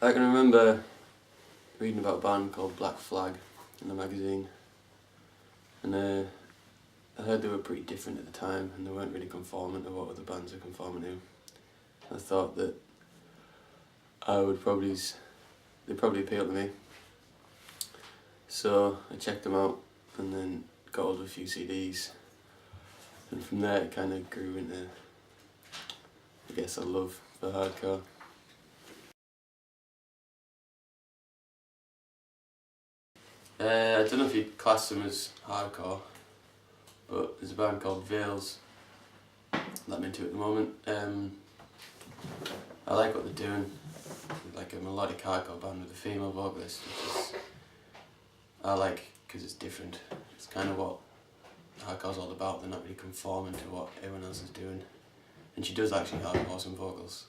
I can remember reading about a band called Black Flag in a magazine, and I heard they were pretty different at the time, and they weren't really conforming to what other bands are conforming to. I thought that they'd probably appeal to me. So I checked them out and then got hold of a few CDs, and from there it kind of grew into, I guess, a love for hardcore. I don't know if you'd class them as hardcore, but there's a band called Veils that I'm into at the moment. I like what they're doing, like a melodic hardcore band with a female vocalist, which is, I like because it's different. It's kind of what hardcore's all about. They're not really conforming to what everyone else is doing, and she does actually have awesome vocals.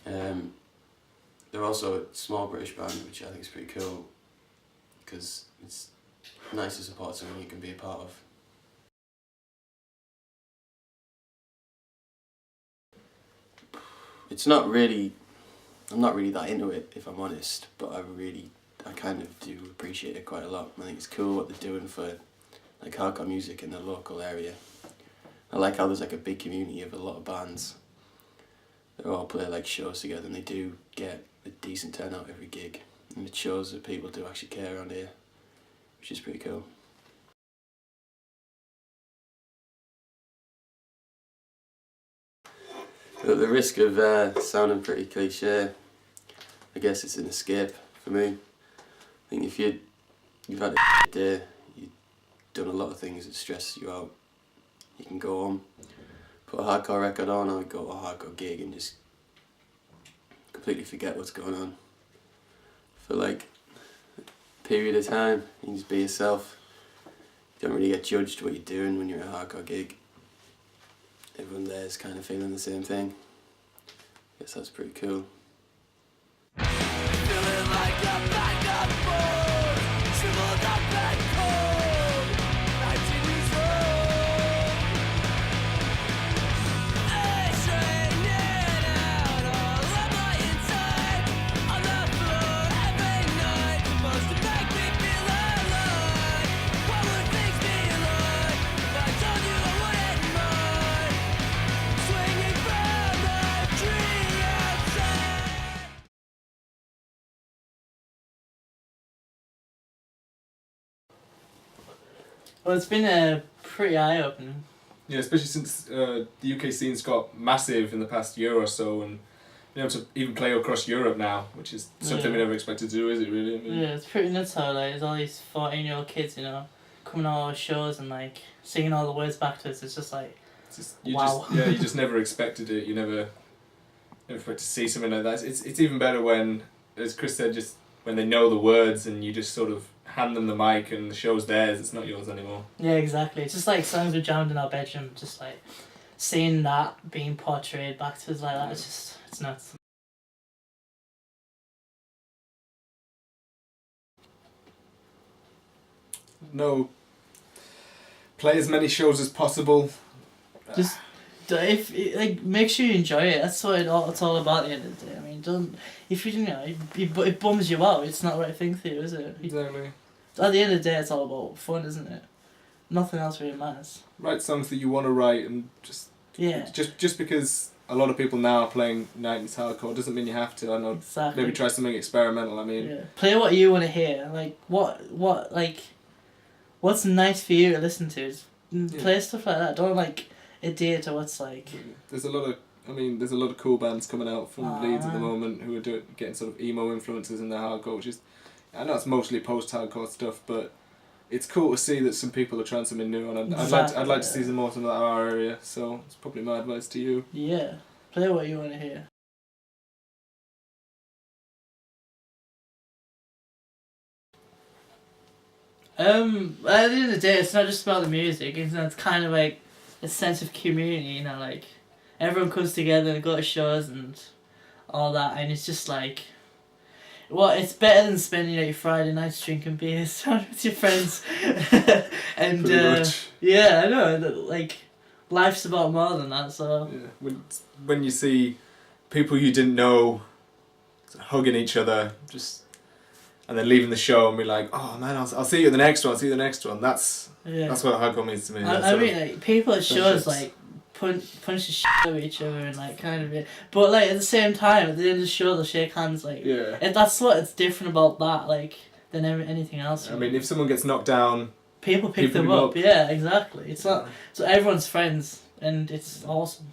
They're also a small British band, which I think is pretty cool, because it's nice to support someone you can be a part of. It's not really, I'm not really that into it, if I'm honest, but I kind of do appreciate it quite a lot. I think it's cool what they're doing for like hardcore music in the local area. I like how there's like a big community of a lot of bands that all play like shows together, and they do get a decent turnout every gig, and it shows that people do actually care around here, which is pretty cool. At the risk of sounding pretty cliche, I guess it's an escape for me. I think if you've had a day, you've done a lot of things that stress you out, you can go home, put a hardcore record on, or go to a hardcore gig and just completely forget what's going on for like a period of time. You can just be yourself. You don't really get judged what you're doing when you're at a hardcore gig. Everyone there is kind of feeling the same thing. I guess that's pretty cool. Feeling like a bag of bones, shriveled up and cold, 19 years old. It's raining out all of my inside, on the floor every night, supposed to make me feel alive. What would things be like if I told you I wouldn't mind, swinging from the tree outside? Well, it's been pretty eye-opening. Yeah, especially since the UK scene's got massive in the past year or so, and being able to even play across Europe now, which is something we never expected to do, is it really? I mean, Yeah, it's pretty nuts how like there's all these 14-year-old kids, you know, coming on all our shows and like singing all the words back to us. It's just like, wow. You just never expected it. You never expect to see something like that. It's even better when, as Chris said, just when they know the words and you just sort of hand them the mic and the show's theirs. It's not yours anymore. Yeah, exactly. It's just like songs we jammed in our bedroom, just like seeing that being portrayed back to us like that. It's nuts. No. Play as many shows as possible. Just make sure you enjoy it. That's what it's all about at the end of the day. I mean, don't if you know it bums you out. It's not the right thing for you, is it? Exactly. At the end of the day, it's all about fun, isn't it? Nothing else really matters. Write songs that you want to write, and just because a lot of people now are playing 90s hardcore doesn't mean you have to. I know. Exactly. Maybe try something experimental. I mean, play what you want to hear. Like what's nice for you to listen to. Play stuff like that. Don't adhere to what's like. There's a lot of cool bands coming out from Leeds at the moment who are getting sort of emo influences in their hardcore, which is, I know it's mostly post-hardcore stuff, but it's cool to see that some people are trying something new, and I'd like to see some more from our area. So it's probably my advice to you. Yeah, play what you want to hear. At the end of the day, it's not just about the music. It's kind of like a sense of community, you know, like everyone comes together and go to shows and all that, and it's just like, well, it's better than spending your Friday nights drinking beers with your friends. And yeah, I know, like life's about more than that. So yeah, when you see people you didn't know hugging each other, and then leaving the show and be like, oh man, I'll see you in the next one. That's what hardcore means to me. I mean, like, people at shows like punch the shit out of each other and like kind of, but like at the same time at the end of the show they'll shake hands, like, and that's what it's different about that, like, than anything else. I mean, if someone gets knocked down, people pick them up. Yeah, exactly. It's not, so everyone's friends and it's awesome.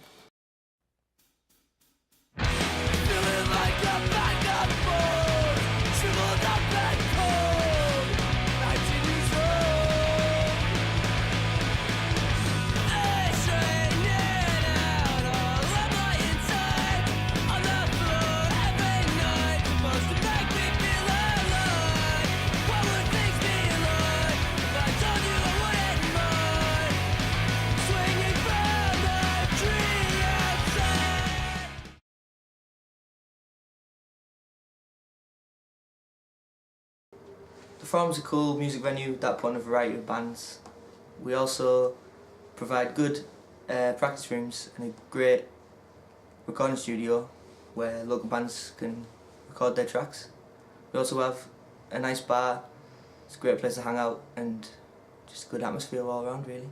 The Forum's a cool music venue that put on a variety of bands. We also provide good practice rooms and a great recording studio where local bands can record their tracks. We also have a nice bar. It's a great place to hang out and just a good atmosphere all around, really.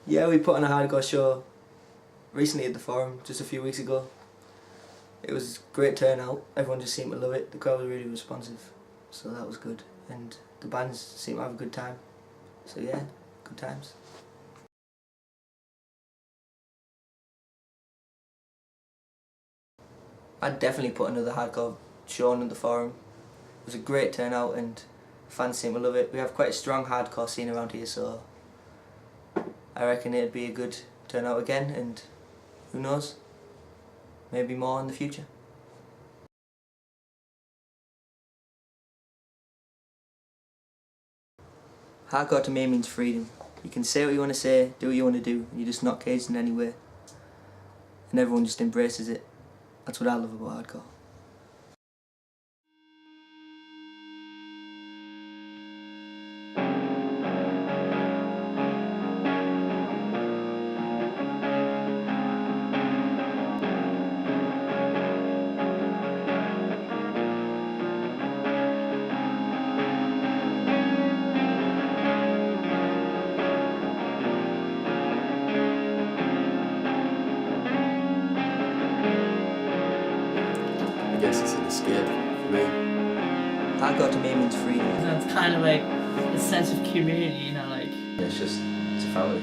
Yeah, we put on a hardcore show recently at the Forum, just a few weeks ago. It was a great turnout, everyone just seemed to love it, the crowd was really responsive, so that was good, and the bands seemed to have a good time, so yeah, good times. I'd definitely put another hardcore show on at the Forum. It was a great turnout and fans seem to love it. We have quite a strong hardcore scene around here, so I reckon it'd be a good turnout again, and who knows, maybe more in the future. Hardcore to me means freedom. You can say what you want to say, do what you want to do, and you're just not caged in any way. And everyone just embraces it. That's what I love about hardcore. I guess it's an escape for me. Hardcore to me means freedom. And it's kind of like a sense of community, you know, like. It's a family.